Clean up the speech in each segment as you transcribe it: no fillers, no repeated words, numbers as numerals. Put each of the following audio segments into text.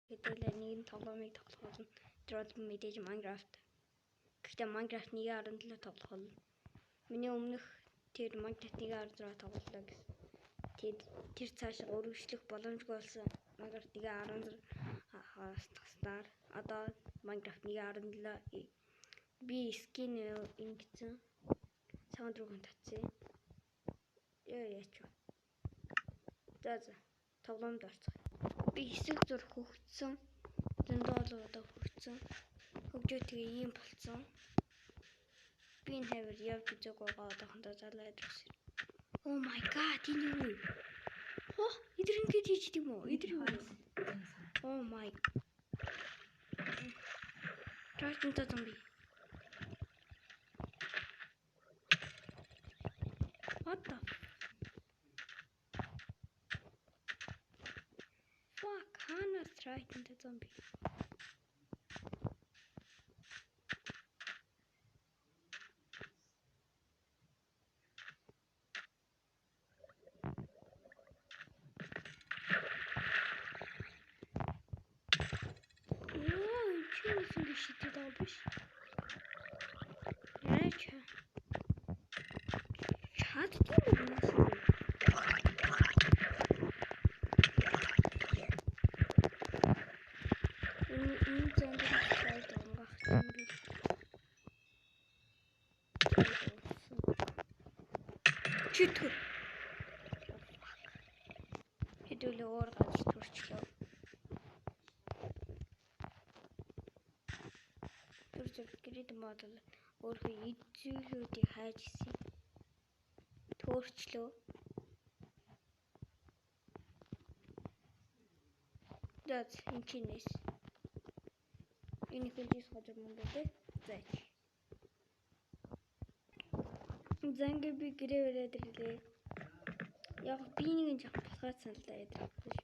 Хэдүүлээ нэг нь тоглоомыг тоглох болно. Тэр бол мэдээж Minecraft. Гэхдээ Minecraft 1.7 тоглох болно. Миний өмнөх тэр Minecraft 1.6 тоглолоо гэсэн. Тэр цааш өргөжлөх боломжгүй болсон Minecraft 1.6 таснаар одоо Minecraft 1.7 би скин ингэсэн саунд руу татсан. Яач. За тоглоомд орцгоё. Би хэсэг зур хөгжсөн. Зөндөө одоо хөгжсөн. Хөгжөө тэгээ ийм болцсон. Би энэ хавар явж үзээг байгаа одоохондоо залуу ядрагс. Oh my god, энэ юу? Хоо, эдэр ингэж хийж дим үү? Эдэр юу? Oh my. Трактинта зомби. What the fuck? Hana трактинта зомби. Шидэд байгаа биш. Яач. Чад тийм үү? Энэ зомби сайд онгах зомби. Читгэр. Хэдүүлээ уур гадж төрчлөө. Гэрээд модул өөрөө эзүүлүүдийг хайж исэн. Төөрчлөө. Дэц инчинэс. Энэ хөлжис газар мөн гэдэг. Заач. Зангэ би гэрээ өрөөд ирлээ. Яг би нэг жах болохоо саналаа ядрах биш.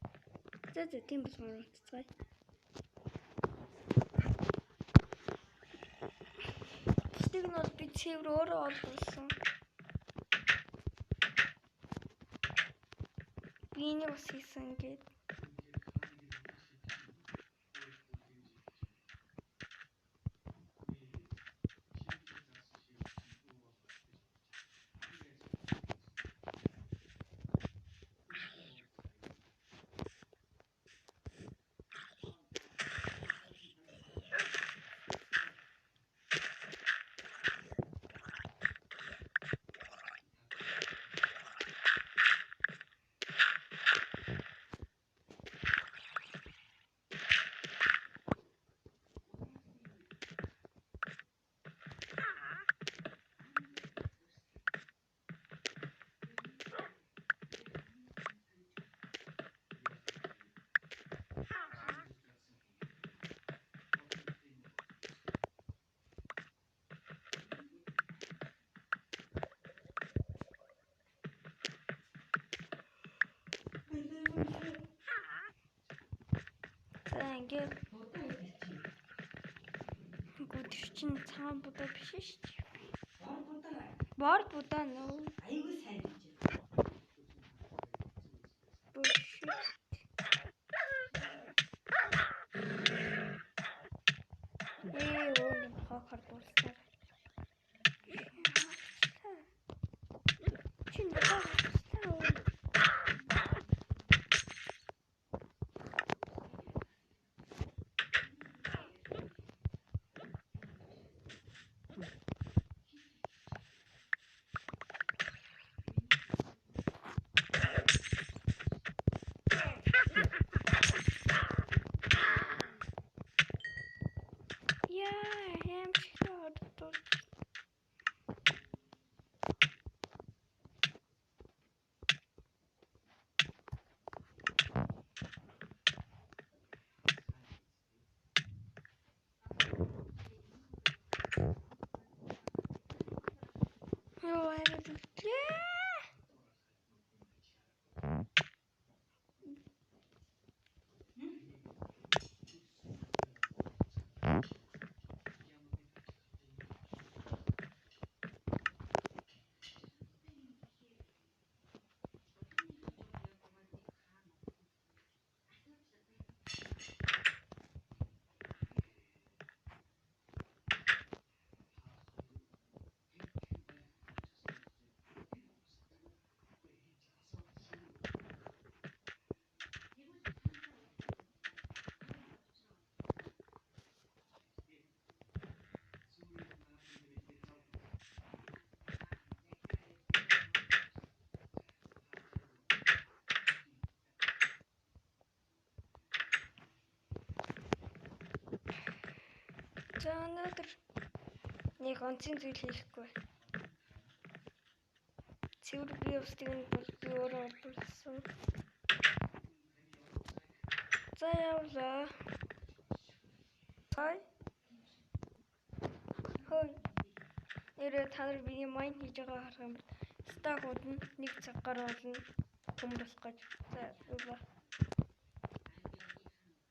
За тийм болгоно утцгаая. Тэг нь бол би цэвэр өөрөө олсон. Би энийг бас хийсэн гээд. Ингээд гүтэр чинь цагаан будаа биш шүү дээ. Бор будаа нөө. Аюу сайн гэж. Оо, хахар дуустаа. Чин дуустаа. За өнөөдөр нэг онцгийн зүйл хийхгүй. Цэвэр би устыг нь бол би өөрөө олдсон. За явлаа. Хой. Нэрээ та нар миний майн хийж байгаа харах юм. Стагууд нь нэг цаг гаруй болно. Хүн болох гэж. За явлаа.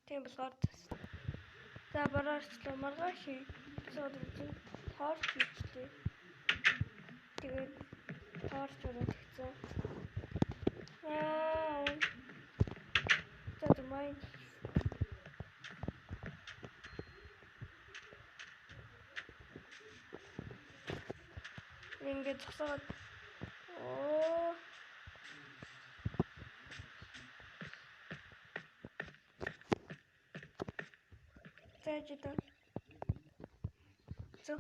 Тийм болохоор за бараарчлаа маргааш эпизод үзэн торч хийлээ. Тэгээд торч өрөвдсөн. За майн ингээд зогсоод Зайжидаа. So,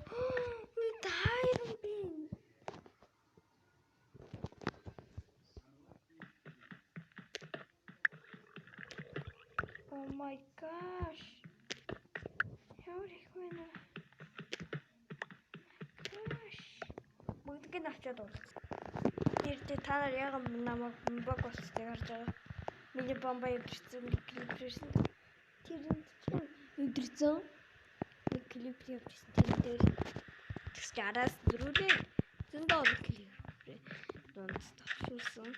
we died again. Oh my gosh. How did I win? Gosh. Бүгдийг нь авчаад дууссан. Тэрдээ та нар яг намайг баг болцтой гарч байгаа. Миний бомба явчихсан, клипрсэн. Тэрэнд чинь өдөрцөн нэг клип явчихсан. Тэр дээр тэгс араас дөрүүлээ. Зөндөө клип. Дунд тавшуулсан.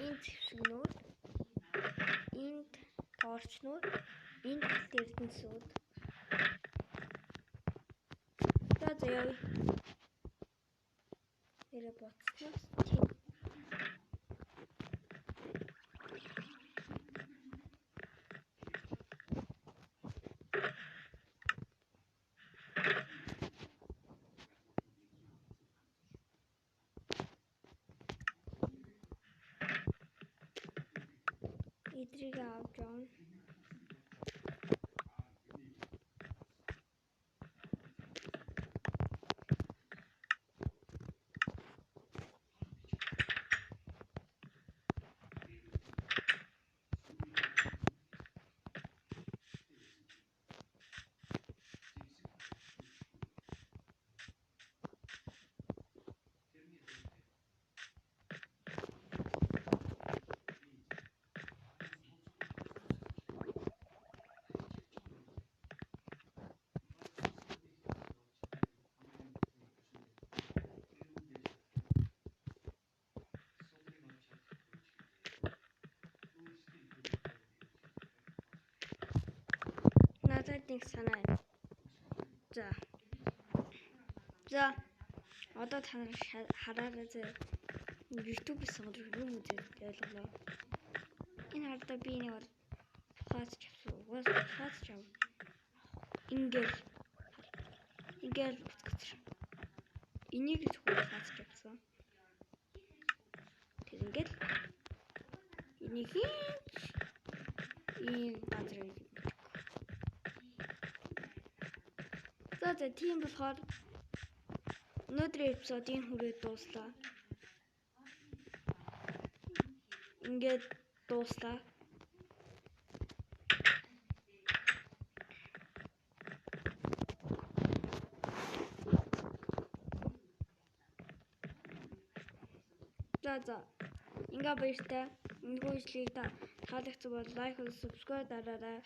Энд зэвсгнүүд, энд торчнууд, энд эрдэнэсүүд. За яа. Нэрээ боцсноо тийм. Идрийг авч явна. Надад нэг санаа байна. За. Одоо та нар хараарай зэ. YouTube-с сонирх юм үзээд ойлголоо. Энэ хардаа би нэг фаз чавсан. Фаз чав. Ингээл утгач. Энийг зөвхөн фаз чавсан. Тэр ингээл энийг ийм газар за тийм болохоор өнөөдрийн эпизодын хүрээд дууслаа. Ингээд дууслаа. За. Ингээ баяртай. Эндгүй ижлийг таалагдсан бол лайк, subscribe дараарай.